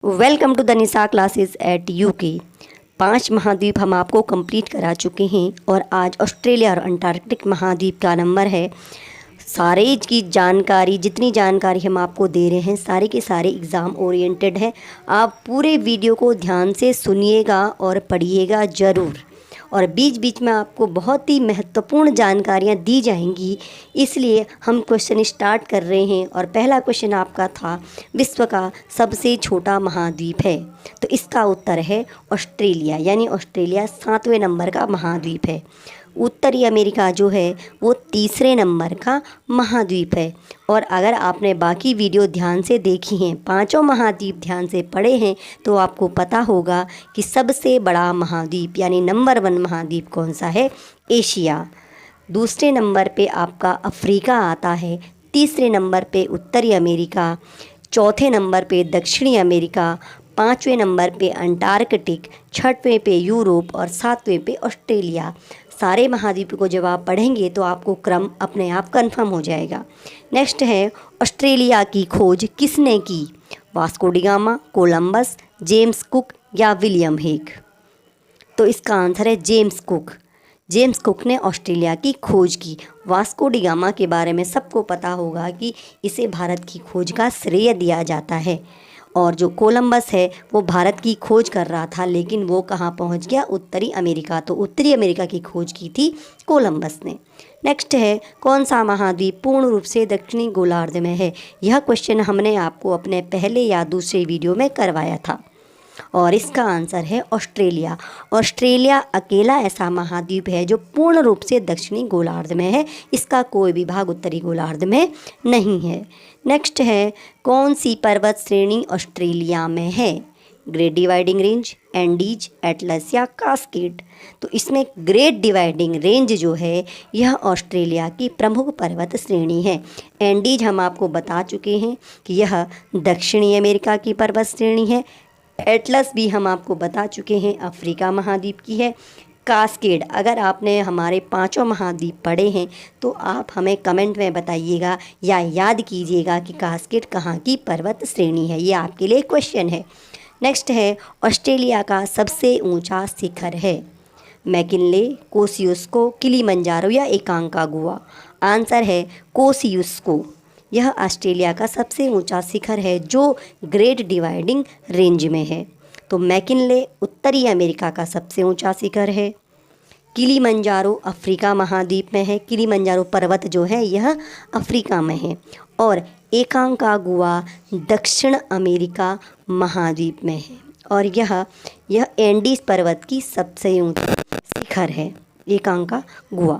Welcome to the Nisha classes at UK. 5 महाद्वीप हम आपको कंप्लीट करा चुके हैं और आज ऑस्ट्रेलिया और अंटार्कटिक महाद्वीप का नंबर है। सारे की जानकारी, जितनी जानकारी हम आपको दे रहे हैं सारे के सारे एग्ज़ाम ओरिएंटेड है। आप पूरे वीडियो को ध्यान से सुनिएगा और पढ़िएगा ज़रूर, और बीच बीच में आपको बहुत ही महत्वपूर्ण जानकारियाँ दी जाएंगी। इसलिए हम क्वेश्चन स्टार्ट कर रहे हैं और पहला क्वेश्चन आपका था, विश्व का सबसे छोटा महाद्वीप है, तो इसका उत्तर है ऑस्ट्रेलिया। यानी ऑस्ट्रेलिया 7वें नंबर का महाद्वीप है। उत्तरी अमेरिका जो है वो 3रे नंबर का महाद्वीप है। और अगर आपने बाकी वीडियो ध्यान से देखी हैं, 5 महाद्वीप ध्यान से पढ़े हैं, तो आपको पता होगा कि सबसे बड़ा महाद्वीप यानी नंबर 1 महाद्वीप कौन सा है? एशिया। दूसरे नंबर पे आपका अफ्रीका आता है, तीसरे नंबर पे उत्तरी अमेरिका, चौथे नंबर पे दक्षिणी अमेरिका, 5वें नंबर पे अंटार्कटिक, 6वें पे यूरोप और 7वें पे ऑस्ट्रेलिया। सारे महाद्वीप को जब आप पढ़ेंगे तो आपको क्रम अपने आप कंफर्म हो जाएगा। नेक्स्ट है, ऑस्ट्रेलिया की खोज किसने की? Vasco D gamma, Columbus, James cook या विलियम हेग? तो इसका आंसर है जेम्स कुक। जेम्स कुक ने ऑस्ट्रेलिया की खोज की। वास्को डी गामा के बारे में सबको पता होगा कि इसे भारत की खोज का श्रेय दिया जाता है। और जो कोलंबस है वो भारत की खोज कर रहा था, लेकिन वो कहाँ पहुँच गया? उत्तरी अमेरिका। तो उत्तरी अमेरिका की खोज की थी कोलंबस ने। नेक्स्ट है, कौन सा महाद्वीप पूर्ण रूप से दक्षिणी गोलार्ध में है? यह क्वेश्चन हमने आपको अपने पहले या दूसरे वीडियो में करवाया था और इसका आंसर है ऑस्ट्रेलिया। ऑस्ट्रेलिया अकेला ऐसा महाद्वीप है जो पूर्ण रूप से दक्षिणी गोलार्ध में है। इसका कोई भी भाग उत्तरी गोलार्ध में नहीं है। नेक्स्ट है, कौन सी पर्वत श्रेणी ऑस्ट्रेलिया में है? Great dividing range, Andes, Atlas या कास्केड? तो इसमें ग्रेट डिवाइडिंग रेंज जो है यह ऑस्ट्रेलिया की प्रमुख पर्वत श्रेणी है। एंडीज हम आपको बता चुके हैं कि यह दक्षिणी अमेरिका की पर्वत श्रेणी है। एटलस भी हम आपको बता चुके हैं अफ्रीका महाद्वीप की है। कास्केड, अगर आपने हमारे 5 महाद्वीप पढ़े हैं तो आप हमें कमेंट में बताइएगा या याद कीजिएगा कि कास्केड कहाँ की पर्वत श्रेणी है। ये आपके लिए क्वेश्चन है। नेक्स्ट है, ऑस्ट्रेलिया का सबसे ऊंचा शिखर है? मैकिनले, कोसियुस्को, किलीमंजारो या एकांकागुआ? आंसर है कोसियुस्को। यह ऑस्ट्रेलिया का सबसे ऊंचा शिखर है जो ग्रेट डिवाइडिंग रेंज में है। तो मैकिनले उत्तरी अमेरिका का सबसे ऊंचा शिखर है। किलीमंजारो अफ्रीका महाद्वीप में है। किलीमंजारो पर्वत जो है यह अफ्रीका में है। और एकांकागुआ दक्षिण अमेरिका महाद्वीप में है। और यह एंडीज पर्वत की सबसे ऊंचा शिखर है, एकांकागुआ।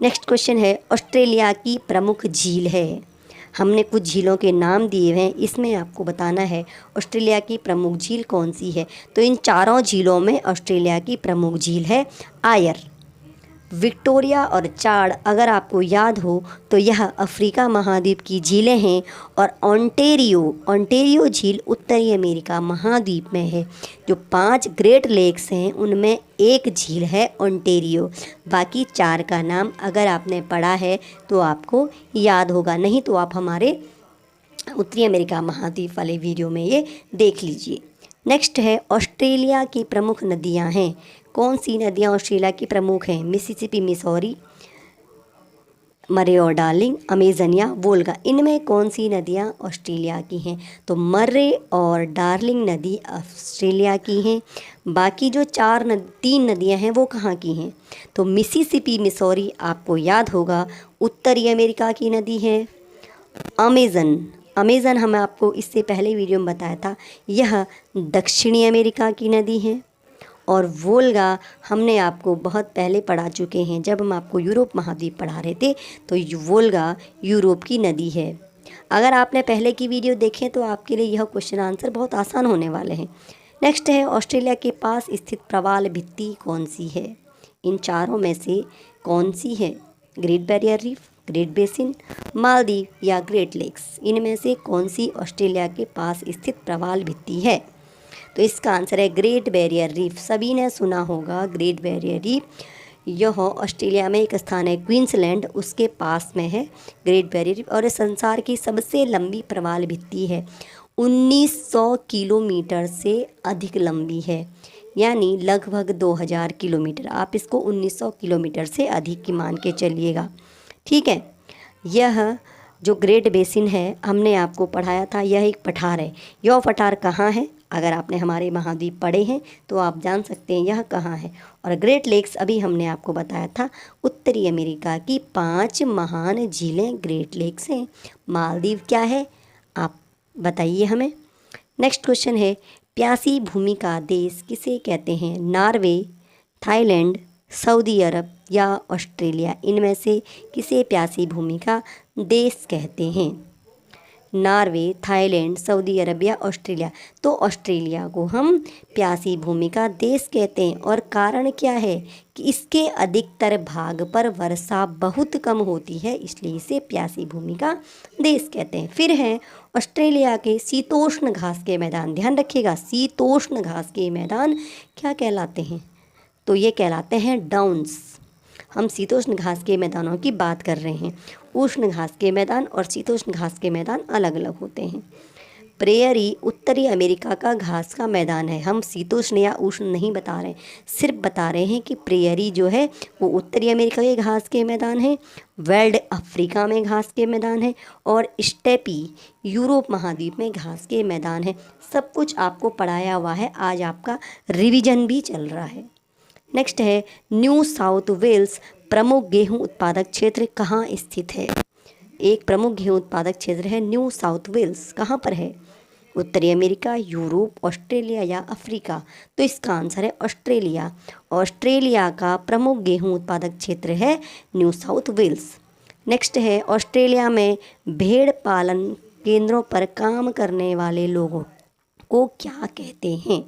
नेक्स्ट क्वेश्चन है, ऑस्ट्रेलिया की प्रमुख झील है? हमने कुछ झीलों के नाम दिए हैं, इसमें आपको बताना है ऑस्ट्रेलिया की प्रमुख झील कौन सी है। तो इन चारों झीलों में ऑस्ट्रेलिया की प्रमुख झील है आयर, विक्टोरिया और चाड। अगर आपको याद हो तो यह अफ्रीका महाद्वीप की झीलें हैं। और ओंटेरियो झील उत्तरी अमेरिका महाद्वीप में है। जो 5 ग्रेट लेक्स हैं उनमें एक झील है ओंटेरियो। बाकी 4 का नाम अगर आपने पढ़ा है तो आपको याद होगा, नहीं तो आप हमारे उत्तरी अमेरिका महाद्वीप वाले वीडियो में ये देख लीजिए। नेक्स्ट है, ऑस्ट्रेलिया की प्रमुख नदियां हैं? कौन सी नदियां ऑस्ट्रेलिया की प्रमुख हैं? मिसिसिपी, मिसौरी, मरे और डार्लिंग, अमेजन या वोल्गा? इनमें कौन सी नदियां ऑस्ट्रेलिया की हैं? तो मरे और डार्लिंग नदी ऑस्ट्रेलिया की हैं। बाकी जो 3 नदियां हैं वो कहाँ की हैं? तो मिसिसिपी, मिसौरी आपको याद होगा उत्तरी अमेरिका की नदी है। अमेजन हमें आपको इससे पहले वीडियो में बताया था, यह दक्षिणी अमेरिका की नदी है। और वोल्गा हमने आपको बहुत पहले पढ़ा चुके हैं, जब हम आपको यूरोप महाद्वीप पढ़ा रहे थे, तो वोल्गा यूरोप की नदी है। अगर आपने पहले की वीडियो देखें तो आपके लिए यह क्वेश्चन आंसर बहुत आसान होने वाले हैं। नेक्स्ट है, ऑस्ट्रेलिया के पास स्थित प्रवाल भित्ति कौन सी है? इन चारों में से कौन सी है? Great barrier reef, great basin, Maldives या ग्रेट लेक्स? इनमें से कौन सी ऑस्ट्रेलिया के पास स्थित प्रवाल भित्ति है? तो इसका आंसर है ग्रेट बैरियर रीफ। सभी ने सुना होगा ग्रेट बैरियर रीफ। यह ऑस्ट्रेलिया में एक स्थान है, क्वींसलैंड, उसके पास में है ग्रेट बैरियर रीफ। और ये संसार की सबसे लंबी प्रवाल भित्ति है। 1900 किलोमीटर से अधिक लंबी है, यानी लगभग 2000 किलोमीटर। आप इसको 1900 किलोमीटर से अधिक की मान के चलिएगा, ठीक है। यह जो ग्रेट बेसिन है हमने आपको पढ़ाया था, यह एक पठार है। यह पठार कहाँ है? अगर आपने हमारे महाद्वीप पढ़े हैं तो आप जान सकते हैं यह कहाँ है। और ग्रेट लेक्स अभी हमने आपको बताया था उत्तरी अमेरिका की 5 महान झीलें ग्रेट लेक्स हैं। मालदीव क्या है आप बताइए हमें। नेक्स्ट क्वेश्चन है, प्यासी भूमि का देश किसे कहते हैं? नॉर्वे, थाईलैंड, सऊदी अरब या ऑस्ट्रेलिया, इनमें से किसे प्यासी भूमि का देश कहते हैं? नॉर्वे, थाईलैंड, सऊदी अरब या ऑस्ट्रेलिया। तो ऑस्ट्रेलिया को हम प्यासी भूमि का देश कहते हैं, और कारण क्या है कि इसके अधिकतर भाग पर वर्षा बहुत कम होती है, इसलिए इसे प्यासी भूमि का देश कहते हैं। फिर है ऑस्ट्रेलिया के शीतोष्ण घास के मैदान। ध्यान रखिएगा, शीतोष्ण घास के मैदान क्या कहलाते हैं? तो ये कहलाते हैं डाउन्स। हम शीतोष्ण घास के मैदानों की बात कर रहे हैं। उष्ण घास के मैदान और शीतोष्ण घास के मैदान अलग अलग होते हैं। प्रेयरी उत्तरी अमेरिका का घास का मैदान है। हम शीतोष्ण या उष्ण नहीं बता रहे, सिर्फ बता रहे हैं कि प्रेयरी जो है वो उत्तरी अमेरिका के घास के मैदान है, वेल्ड अफ्रीका में घास के मैदान है, और स्टेपी यूरोप महाद्वीप में घास के मैदान है। सब कुछ आपको पढ़ाया हुआ है, आज आपका रिवीजन भी चल रहा है। नेक्स्ट है, न्यू साउथ वेल्स प्रमुख गेहूं उत्पादक क्षेत्र कहाँ स्थित है? एक प्रमुख गेहूं उत्पादक क्षेत्र है न्यू साउथ वेल्स, कहाँ पर है? उत्तरी अमेरिका, यूरोप, ऑस्ट्रेलिया या अफ्रीका? तो इसका आंसर है ऑस्ट्रेलिया। ऑस्ट्रेलिया का प्रमुख गेहूं उत्पादक क्षेत्र है न्यू साउथ वेल्स। नेक्स्ट है, ऑस्ट्रेलिया में भेड़ पालन केंद्रों पर काम करने वाले लोगों को क्या कहते हैं?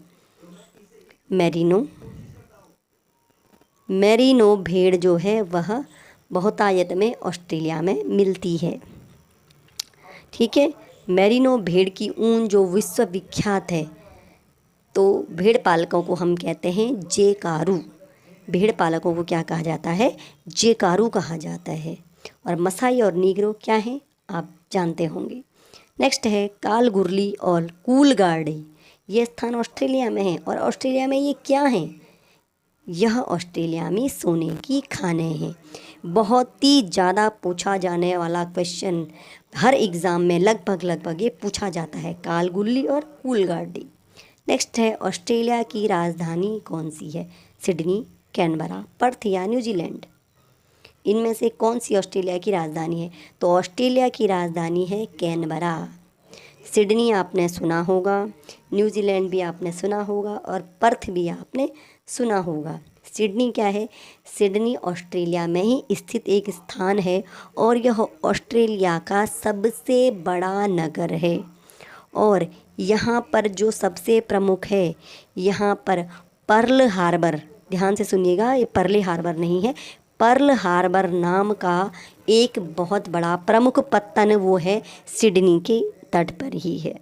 मेरिनो भेड़ जो है वह बहुतायत में ऑस्ट्रेलिया में मिलती है, ठीक है। मेरिनो भेड़ की ऊन जो विश्व विख्यात है, तो भेड़ पालकों को हम कहते हैं जेकारू। भेड़ पालकों को क्या कहा जाता है? जेकारू कहा जाता है। और मसाई और नीग्रो क्या हैं आप जानते होंगे। नेक्स्ट है, कालगुरली और कूलगार्डी, ये स्थान ऑस्ट्रेलिया में है। और ऑस्ट्रेलिया में ये क्या हैं? यह ऑस्ट्रेलिया में सोने की खानें हैं। बहुत ही ज़्यादा पूछा जाने वाला क्वेश्चन, हर एग्ज़ाम में लगभग ये पूछा जाता है, कालगुरली और कूलगार्डी। नेक्स्ट है, ऑस्ट्रेलिया की राजधानी कौन सी है? सिडनी, कैनबरा, पर्थ या न्यूजीलैंड? इनमें से कौन सी ऑस्ट्रेलिया की राजधानी है? तो ऑस्ट्रेलिया की राजधानी है कैनबरा। सिडनी आपने सुना होगा, न्यूजीलैंड भी आपने सुना होगा, और पर्थ भी आपने सुना होगा। सिडनी क्या है? सिडनी ऑस्ट्रेलिया में ही स्थित एक स्थान है, और यह ऑस्ट्रेलिया का सबसे बड़ा नगर है। और यहाँ पर जो सबसे प्रमुख है, यहाँ पर पर्ल हार्बर, ध्यान से सुनिएगा, ये पर्ल हार्बर नहीं है, पर्ल हार्बर नाम का एक बहुत बड़ा प्रमुख पत्तन वो है सिडनी के तट पर ही है।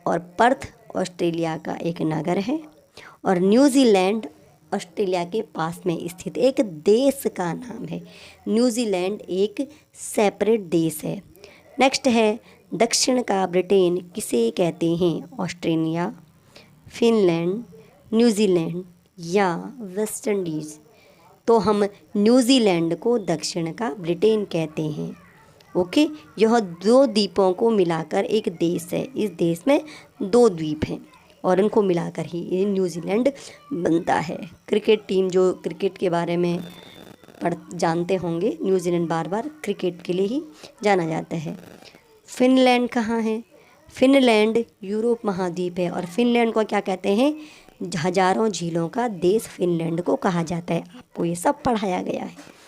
और पर्थ ऑस्ट्रेलिया का एक नगर है, और न्यूजीलैंड ऑस्ट्रेलिया के पास में स्थित एक देश का नाम है। न्यूजीलैंड एक सेपरेट देश है। नेक्स्ट है, दक्षिण का ब्रिटेन किसे कहते हैं? ऑस्ट्रेलिया, फिनलैंड, न्यूजीलैंड या वेस्ट इंडीज़? तो हम न्यूजीलैंड को दक्षिण का ब्रिटेन कहते हैं, ओके। यह 2 द्वीपों को मिलाकर एक देश है। इस देश में 2 द्वीप हैं और इनको मिलाकर ही ये न्यूजीलैंड बनता है। क्रिकेट टीम, जो क्रिकेट के बारे में जानते होंगे, न्यूजीलैंड बार बार क्रिकेट के लिए ही जाना जाता है। फिनलैंड कहाँ है? फिनलैंड यूरोप महाद्वीप है, और फिनलैंड को क्या कहते हैं? हजारों झीलों का देश फिनलैंड को कहा जाता है। आपको ये सब पढ़ाया गया है।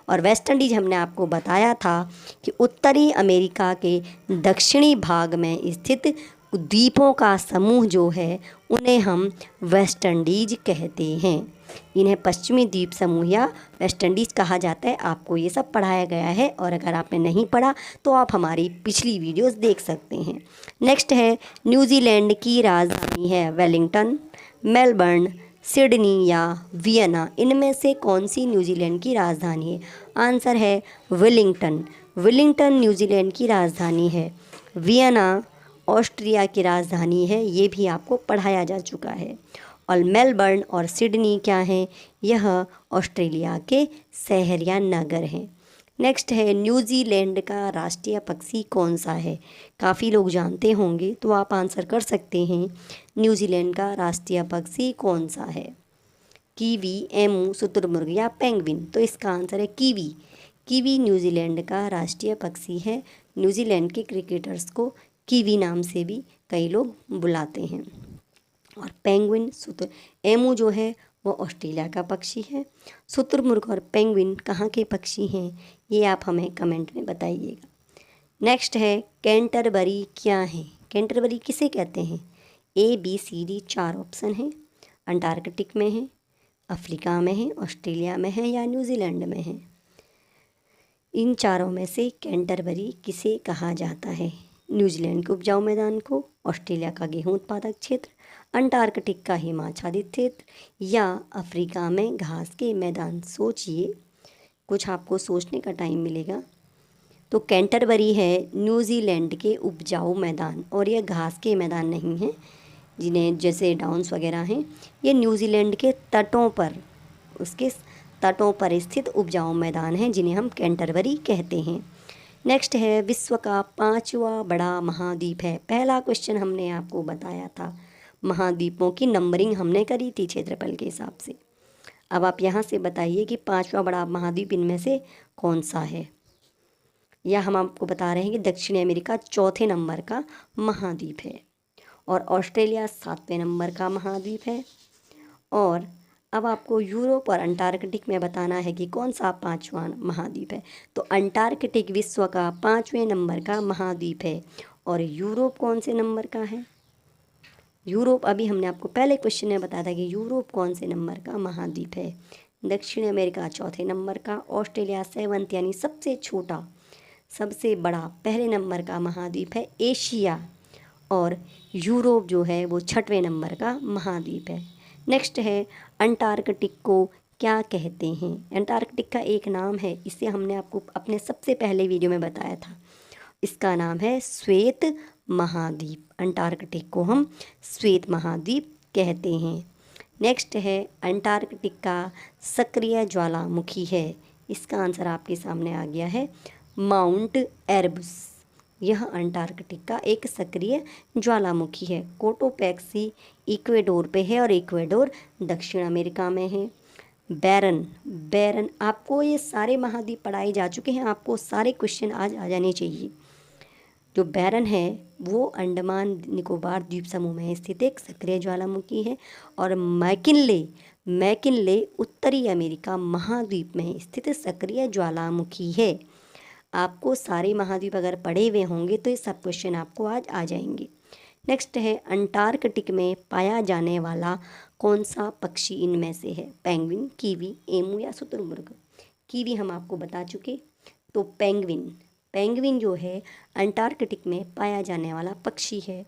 और वेस्ट इंडीज़ हमने आपको बताया था कि उत्तरी अमेरिका के दक्षिणी भाग में स्थित द्वीपों का समूह जो है उन्हें हम वेस्ट इंडीज कहते हैं। इन्हें पश्चिमी द्वीप समूह या वेस्ट इंडीज़ कहा जाता है। आपको ये सब पढ़ाया गया है, और अगर आपने नहीं पढ़ा तो आप हमारी पिछली वीडियोस देख सकते हैं। नेक्स्ट है, न्यूजीलैंड की राजधानी है वेलिंगटन, मेलबर्न, सिडनी या वियना? इनमें से कौन सी न्यूजीलैंड की राजधानी है? आंसर है वेलिंगटन। वेलिंगटन न्यूजीलैंड की राजधानी है। वियना ऑस्ट्रिया की राजधानी है, ये भी आपको पढ़ाया जा चुका है। और मेलबर्न और सिडनी क्या हैं, यह ऑस्ट्रेलिया के शहर या नगर हैं। नेक्स्ट है न्यूजीलैंड का राष्ट्रीय पक्षी कौन सा है। काफ़ी लोग जानते होंगे तो आप आंसर कर सकते हैं। न्यूजीलैंड का राष्ट्रीय पक्षी कौन सा है, कीवी, एमू, शुतुरमुर्ग या पेंगुइन। तो इसका आंसर है कीवी। कीवी न्यूजीलैंड का राष्ट्रीय पक्षी है। न्यूजीलैंड के क्रिकेटर्स को कीवी नाम से भी कई लोग बुलाते हैं। और पेंगुइन, एमू जो है वो ऑस्ट्रेलिया का पक्षी है। शुतुरमुर्ग और पेंगुइन कहाँ के पक्षी हैं, ये आप हमें कमेंट में बताइएगा। नेक्स्ट है कैंटरबरी क्या है। कैंटरबरी किसे कहते हैं, ABCD 4 ऑप्शन हैं। अंटार्कटिक में है, अफ्रीका में है, ऑस्ट्रेलिया में है या न्यूजीलैंड में है। इन चारों में से कैंटरबरी किसे कहा जाता है, न्यूजीलैंड के उपजाऊ मैदान को, ऑस्ट्रेलिया का गेहूं उत्पादक क्षेत्र, अंटार्कटिक का हिमाच्छादित क्षेत्र या अफ्रीका में घास के मैदान। सोचिए, कुछ आपको सोचने का टाइम मिलेगा। तो कैंटरबरी है न्यूजीलैंड के उपजाऊ मैदान, और यह घास के मैदान नहीं हैं जिन्हें जैसे डाउन्स वगैरह हैं, ये न्यूजीलैंड के तटों पर, उसके तटों पर स्थित उपजाऊ मैदान हैं जिन्हें हम कैंटरबरी कहते हैं। नेक्स्ट है विश्व का 5वां बड़ा महाद्वीप है। पहला क्वेश्चन हमने आपको बताया था, महाद्वीपों की नंबरिंग हमने करी थी क्षेत्रफल के हिसाब से। अब आप यहाँ से बताइए कि 5वां बड़ा महाद्वीप इनमें से कौन सा है। या हम आपको बता रहे हैं कि दक्षिणी अमेरिका 4थे नंबर का महाद्वीप है, और ऑस्ट्रेलिया 7वें नंबर का महाद्वीप है। और अब आपको यूरोप और अंटार्कटिक में बताना है कि कौन सा 5वां महाद्वीप है। तो अंटार्कटिक विश्व का 5वें नंबर का महाद्वीप है, और यूरोप कौन से नंबर का है। यूरोप, अभी हमने आपको पहले क्वेश्चन में बताया था कि यूरोप कौन से नंबर का महाद्वीप है। दक्षिण अमेरिका 4थे नंबर का, ऑस्ट्रेलिया 7th यानी सबसे छोटा, सबसे बड़ा पहले नंबर का महाद्वीप है एशिया, और यूरोप जो है वो 6वें नंबर का महाद्वीप है। नेक्स्ट है अंटार्कटिक को क्या कहते हैं। अंटार्कटिक का एक नाम है, इसे हमने आपको अपने सबसे पहले वीडियो में बताया था। इसका नाम है श्वेत महाद्वीप। अंटार्कटिक को हम श्वेत महाद्वीप कहते हैं। नेक्स्ट है अंटार्कटिक का सक्रिय ज्वालामुखी है। इसका आंसर आपके सामने आ गया है, माउंट एरबस। यह अंटार्कटिक का एक सक्रिय ज्वालामुखी है। कोटोपैक्सी इक्वेडोर पे है, और इक्वेडोर दक्षिण अमेरिका में है। बैरन, आपको ये सारे महाद्वीप पढ़ाए जा चुके हैं, आपको सारे क्वेश्चन आज आ जाने चाहिए। जो बैरन है वो अंडमान निकोबार द्वीप समूह में स्थित एक सक्रिय ज्वालामुखी है। और मैकिनले उत्तरी अमेरिका महाद्वीप में स्थित सक्रिय ज्वालामुखी है। आपको सारे महाद्वीप अगर पढ़े हुए होंगे तो ये सब क्वेश्चन आपको आज आ जाएंगे। नेक्स्ट है अंटार्कटिक में पाया जाने वाला कौन सा पक्षी इनमें से है, पेंगुइन, कीवी, एमू या शुतुरमुर्ग। कीवी हम आपको बता चुके, तो पेंगुइन जो है अंटार्कटिक में पाया जाने वाला पक्षी है।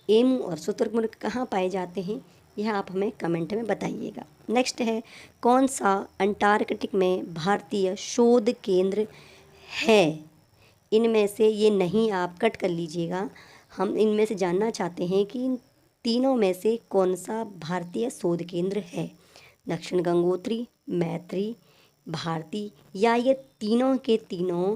एमू और शुतुरमुर्ग कहाँ पाए जाते हैं, यह आप हमें कमेंट में बताइएगा। नेक्स्ट है कौन सा अंटार्कटिक में भारतीय शोध केंद्र है। इनमें से ये नहीं, आप कट कर लीजिएगा। हम इनमें से जानना चाहते हैं कि इन तीनों में से कौन सा भारतीय शोध केंद्र है। दक्षिण गंगोत्री, मैत्री, भारती, या ये तीनों के तीनों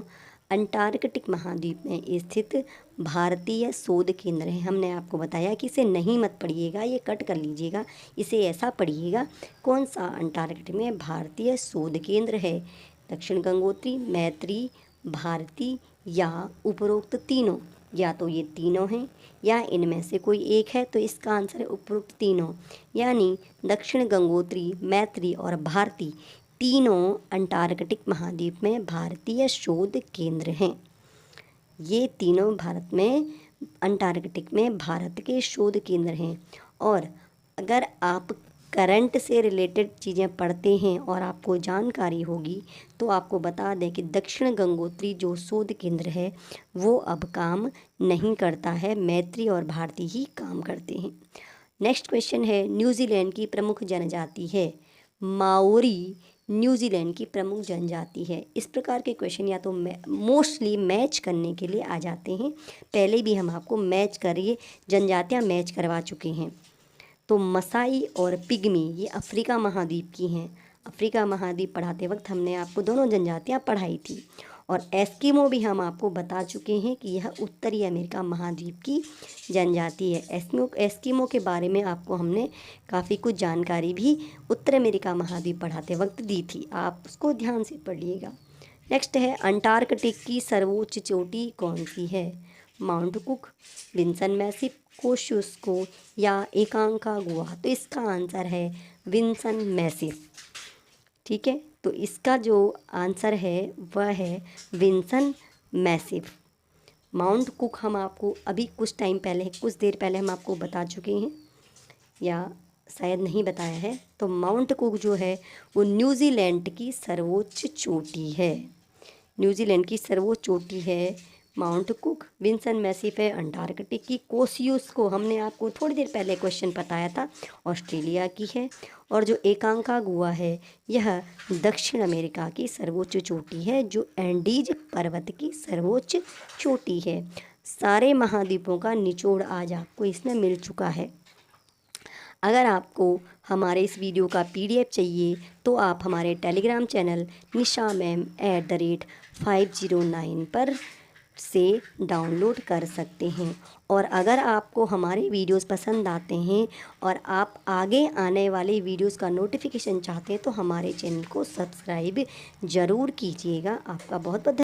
अंटार्कटिक महाद्वीप में स्थित भारतीय शोध केंद्र है। हमने आपको बताया कि इसे नहीं मत पढ़िएगा, ये कट कर लीजिएगा, इसे ऐसा पढ़िएगा, कौन सा अंटार्कटिक में भारतीय शोध केंद्र है। दक्षिण गंगोत्री, मैत्री, भारती या उपरोक्त तीनों। या तो ये तीनों हैं या इनमें से कोई एक है, तो इसका आंसर है उपरोक्त तीनों। यानी दक्षिण गंगोत्री, मैत्री और भारती तीनों अंटार्कटिक महाद्वीप में भारतीय शोध केंद्र हैं। ये तीनों भारत में, अंटार्कटिक में भारत के शोध केंद्र हैं। और अगर आप करंट से रिलेटेड चीज़ें पढ़ते हैं और आपको जानकारी होगी तो आपको बता दें कि दक्षिण गंगोत्री जो शोध केंद्र है वो अब काम नहीं करता है, मैत्री और भारती ही काम करते हैं। नेक्स्ट क्वेश्चन है न्यूजीलैंड की प्रमुख जनजाति है माओरी न्यूजीलैंड की प्रमुख जनजाति है। इस प्रकार के क्वेश्चन या तो मोस्टली मैच करने के लिए आ जाते हैं। पहले भी हम आपको मैच करिए जनजातियाँ मैच करवा चुके हैं। तो मसाई और पिग्मी ये अफ्रीका महाद्वीप की हैं। अफ्रीका महाद्वीप पढ़ाते वक्त हमने आपको दोनों जनजातियाँ पढ़ाई थी। और एस्किमो भी हम आपको बता चुके हैं कि यह उत्तरी अमेरिका महाद्वीप की जनजाति है। एस्किमो के बारे में आपको हमने काफ़ी कुछ जानकारी भी उत्तर अमेरिका महाद्वीप पढ़ाते वक्त दी थी, आप उसको ध्यान से पढ़ लीजिएगा। नेक्स्ट है अंटार्कटिक की सर्वोच्च चोटी कौन सी है? माउंट कुक, विंसन मैसिव, कोशुस्को या एकांकागुआ। तो इसका आंसर है विंसन मैसिव। ठीक है, तो इसका जो आंसर है वह है विंसन मैसिव। माउंट कुक हम आपको अभी कुछ देर पहले हम आपको बता चुके हैं, या शायद नहीं बताया है। तो माउंट कुक जो है वो न्यूजीलैंड की सर्वोच्च चोटी है। न्यूजीलैंड की सर्वोच्च चोटी है माउंट कुक। विंसन मैसिव है अंटार्कटिक की। कोशियुस्को हमने आपको थोड़ी देर पहले क्वेश्चन बताया था, ऑस्ट्रेलिया की है। और जो एकांकागुआ है यह दक्षिण अमेरिका की सर्वोच्च चोटी है, जो एंडीज पर्वत की सर्वोच्च चोटी है। सारे महाद्वीपों का निचोड़ आज आपको इसमें मिल चुका है। अगर आपको हमारे इस वीडियो का PDF चाहिए तो आप हमारे टेलीग्राम चैनल निशा मैम @509 पर से डाउनलोड कर सकते हैं। और अगर आपको हमारे वीडियोस पसंद आते हैं और आप आगे आने वाले वीडियोस का नोटिफिकेशन चाहते हैं तो हमारे चैनल को सब्सक्राइब ज़रूर कीजिएगा। आपका बहुत बहुत